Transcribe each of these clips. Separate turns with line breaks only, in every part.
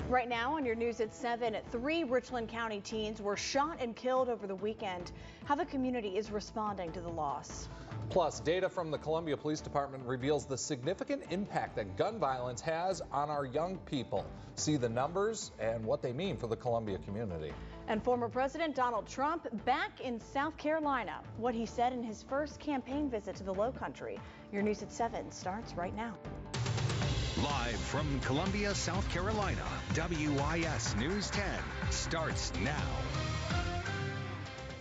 Right now on your news at 7, 3 Richland County teens were shot and killed over the weekend. How the community is responding to the loss.
Plus, data from the Columbia Police Department reveals the significant impact that gun violence has on our young people. See the numbers and what they mean for the Columbia community.
And former President Donald Trump back in South Carolina. What he said in his first campaign visit to the Lowcountry. Your news at 7 starts right now.
Live from Columbia, South Carolina, WIS News 10 starts now.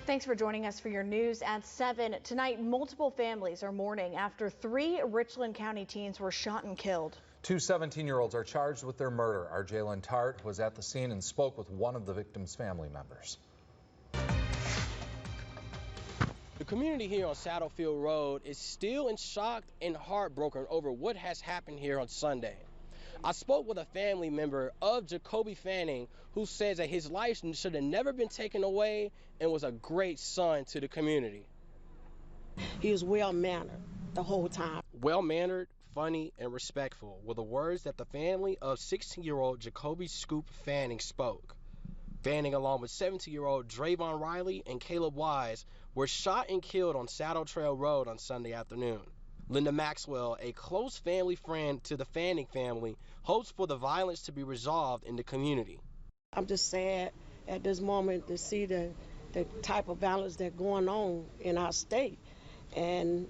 Thanks for joining us for your news at 7. Tonight, multiple families are mourning after 3 Richland County teens were shot and killed.
2 17-year-olds are charged with their murder. Our Jalen Tart was at the scene and spoke with one of the victims' family members.
The community here on Saddlefield Road is still in shock and heartbroken over what has happened here on Sunday. I spoke with a family member of Jacoby Fanning who says that his life should have never been taken away and was a great son to the community.
He was well-mannered the whole time.
Well-mannered, funny, and respectful were the words that the family of 16-year-old Jacoby Scoop Fanning spoke. Fanning, along with 17-year-old Drayvon Riley and Caleb Wise, were shot and killed on Saddle Trail Road on Sunday afternoon. Linda Maxwell, a close family friend to the Fanning family, hopes for the violence to be resolved in the community.
I'm just sad at this moment to see the type of violence that's going on in our state. And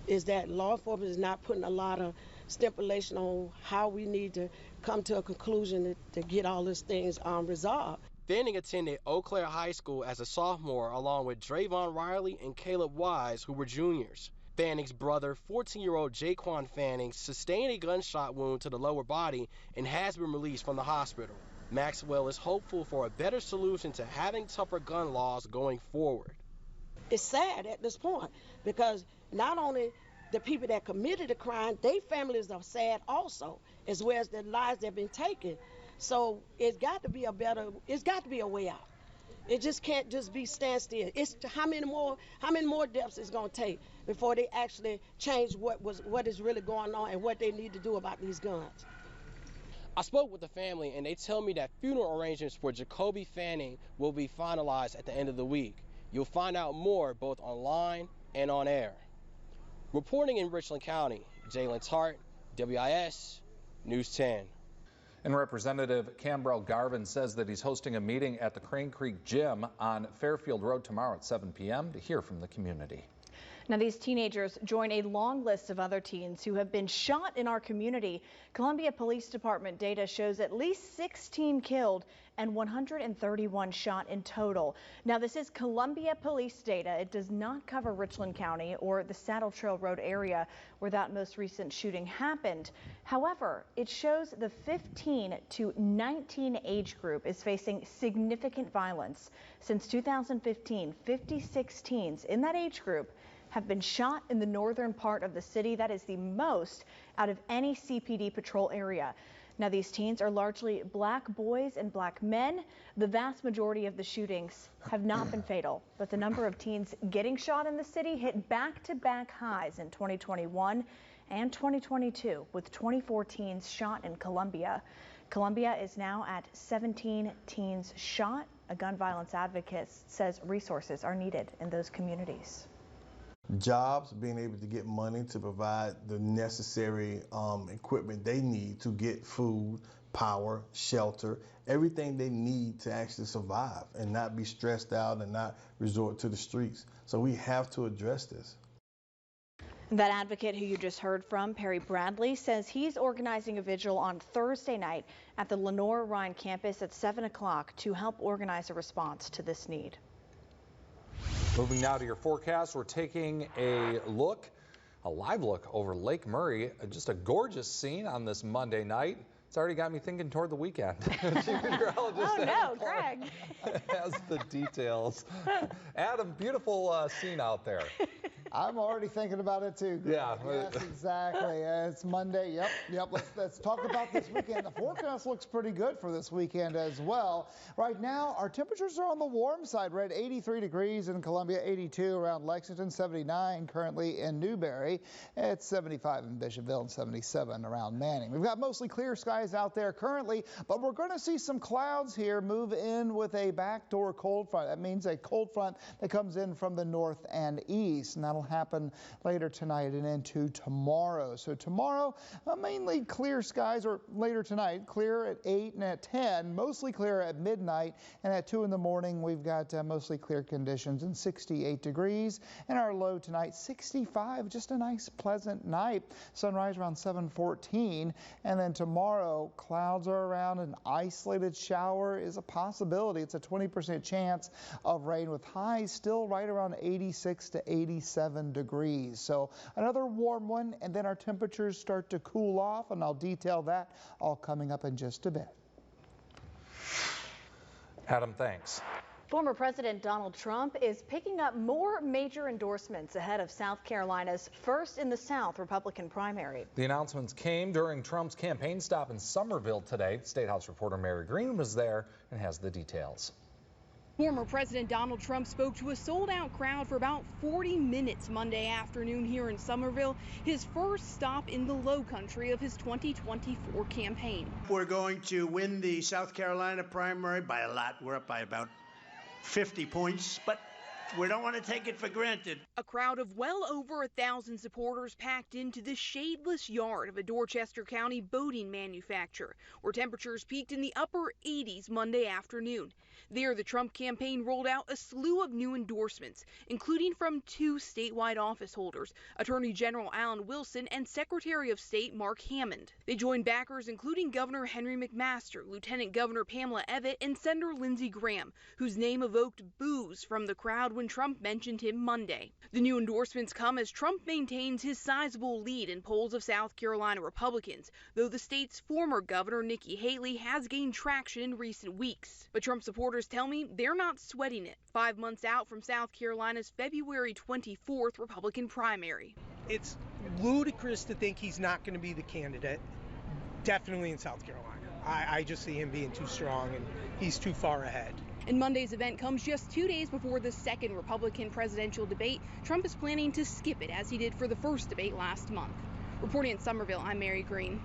is that law enforcement is not putting a lot of stipulation on how we need to come to a conclusion to get all these things resolved.
Fanning attended Eau Claire High School as a sophomore along with Drayvon Riley and Caleb Wise, who were juniors. Fanning's brother, 14-year-old Jaquan Fanning, sustained a gunshot wound to the lower body and has been released from the hospital. Maxwell is hopeful for a better solution to having tougher gun laws going forward.
It's sad at this point because not only the people that committed the crime, their families are sad also, as well as the lives that have been taken. So it's got to be a way out. It just can't just be stand still. It's how many more deaths it's going to take before they actually change what is really going on and what they need to do about these guns.
I spoke with the family and they tell me that funeral arrangements for Jacoby Fanning will be finalized at the end of the week. You'll find out more both online and on air. Reporting in Richland County, Jalen Tart, WIS News 10.
And Representative Cambrell Garvin says that he's hosting a meeting at the Crane Creek Gym on Fairfield Road tomorrow at 7 p.m. to hear from the community.
Now, these teenagers join a long list of other teens who have been shot in our community. Columbia Police Department data shows at least 16 killed and 131 shot in total. Now, this is Columbia Police data. It does not cover Richland County or the Saddle Trail Road area where that most recent shooting happened. However, it shows the 15 to 19 age group is facing significant violence. Since 2015, 56 teens in that age group have been shot in the northern part of the city. That is the most out of any CPD patrol area. Now, these teens are largely black boys and black men. The vast majority of the shootings have not been fatal, but the number of teens getting shot in the city hit back-to-back highs in 2021 and 2022, with 24 teens shot in Columbia. Columbia is now at 17 teens shot. A gun violence advocate says resources are needed in those communities.
Jobs, being able to get money to provide the necessary equipment they need to get food, power, shelter, everything they need to actually survive and not be stressed out and not resort to the streets. So we have to address this.
That advocate who you just heard from, Perry Bradley, says he's organizing a vigil on Thursday night at the Lenore Ryan campus at 7 o'clock to help organize a response to this need.
Moving now to your forecast, we're taking a live look over Lake Murray. Just a gorgeous scene on this Monday night. It's already got me thinking toward the weekend.
Greg
has the details. Adam, beautiful scene out there.
I'm already thinking about it too. Greg.
Yeah.
Yes, exactly. It's Monday. Yep. Let's talk about this weekend. The forecast looks pretty good for this weekend as well. Right now, our temperatures are on the warm side. We're at 83 degrees in Columbia, 82 around Lexington, 79 currently in Newberry. It's 75 in Bishopville and 77 around Manning. We've got mostly clear skies out there currently, but we're going to see some clouds here move in with a backdoor cold front. That means a cold front that comes in from the north and east, and that'll happen later tonight and into tomorrow. So tomorrow, mainly clear skies, or later tonight, clear at 8 and at 10, mostly clear at midnight, and at 2 in the morning, we've got mostly clear conditions and 68 degrees, and our low tonight, 65, just a nice pleasant night. Sunrise around 7:14, and then tomorrow, clouds are around. An isolated shower is a possibility. It's a 20% chance of rain with highs still right around 86 to 87 degrees. So another warm one, and then our temperatures start to cool off, and I'll detail that all coming up in just a bit.
Adam, thanks.
Former President Donald Trump is picking up more major endorsements ahead of South Carolina's first in the South Republican primary.
The announcements came during Trump's campaign stop in Summerville today. State House reporter Mary Green was there and has the details.
Former President Donald Trump spoke to a sold-out crowd for about 40 minutes Monday afternoon here in Summerville, his first stop in the low country of his 2024 campaign.
We're going to win the South Carolina primary by a lot. We're up by about 50 points, but we don't want to take it for granted.
A crowd of well over 1,000 supporters packed into the shadeless yard of a Dorchester County boating manufacturer, where temperatures peaked in the upper 80s Monday afternoon. There, the Trump campaign rolled out a slew of new endorsements, including from two statewide office holders, Attorney General Alan Wilson and Secretary of State Mark Hammond. They joined backers including Governor Henry McMaster, Lieutenant Governor Pamela Evette, and Senator Lindsey Graham, whose name evoked boos from the crowd when Trump mentioned him Monday. The new endorsements come as Trump maintains his sizable lead in polls of South Carolina Republicans, though the state's former governor, Nikki Haley, has gained traction in recent weeks. But Trump supporters tell me they're not sweating it, 5 months out from South Carolina's February 24th Republican primary.
It's ludicrous to think he's not going to be the candidate, definitely in South Carolina. I just see him being too strong, and he's too far ahead.
And Monday's event comes just 2 days before the second Republican presidential debate. Trump is planning to skip it, as he did for the first debate last month. Reporting in Summerville, I'm Mary Green.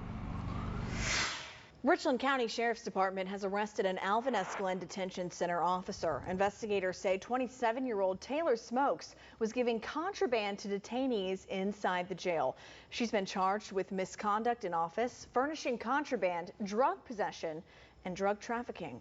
Richland County Sheriff's Department has arrested an Alvin S. Glenn Detention Center officer. Investigators say 27-year-old Taylor Smokes was giving contraband to detainees inside the jail. She's been charged with misconduct in office, furnishing contraband, drug possession, and drug trafficking.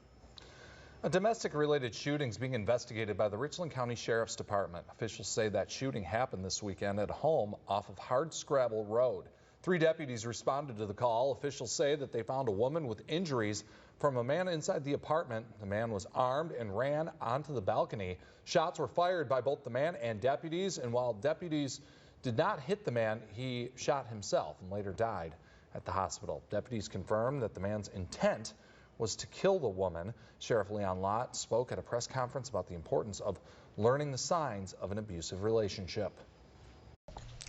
A domestic-related shooting is being investigated by the Richland County Sheriff's Department. Officials say that shooting happened this weekend at a home off of Hardscrabble Road. 3 deputies responded to the call. Officials say that they found a woman with injuries from a man inside the apartment. The man was armed and ran onto the balcony. Shots were fired by both the man and deputies, and while deputies did not hit the man, he shot himself and later died at the hospital. Deputies confirmed that the man's intent was to kill the woman. Sheriff Leon Lott spoke at a press conference about the importance of learning the signs of an abusive relationship.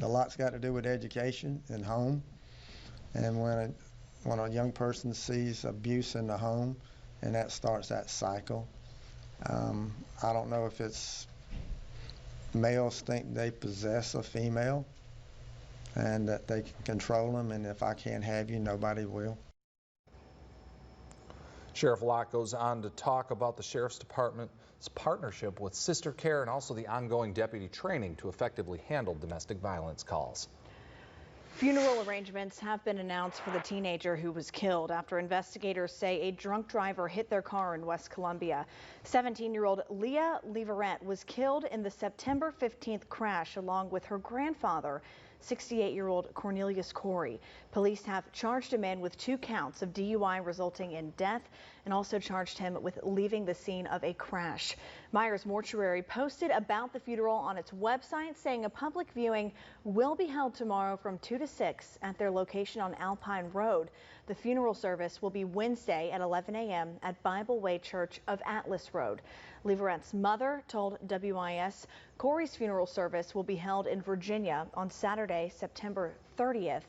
A lot's got to do with education and home, and when a young person sees abuse in the home, and that starts that cycle. I don't know if it's males think they possess a female and that they can control them, and if I can't have you, nobody will.
Sheriff Lott goes on to talk about the Sheriff's Department's partnership with Sister Care and also the ongoing deputy training to effectively handle domestic violence calls.
Funeral arrangements have been announced for the teenager who was killed after investigators say a drunk driver hit their car in West Columbia. 17-year-old Leah Leverett was killed in the September 15th crash along with her grandfather, 68-year-old Cornelius Corey. Police have charged a man with 2 counts of DUI resulting in death and also charged him with leaving the scene of a crash. Myers Mortuary posted about the funeral on its website, saying a public viewing will be held tomorrow from 2 to 6 at their location on Alpine Road. The funeral service will be Wednesday at 11 a.m. at Bible Way Church of Atlas Road. Leverette's mother told WIS Corey's funeral service will be held in Virginia on Saturday, September 30th.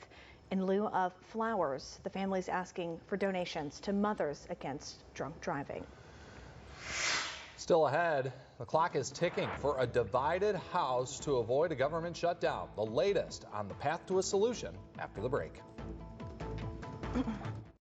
In lieu of flowers, the family's asking for donations to Mothers Against Drunk Driving.
Still ahead, the clock is ticking for a divided House to avoid a government shutdown. The latest on the path to a solution after the break.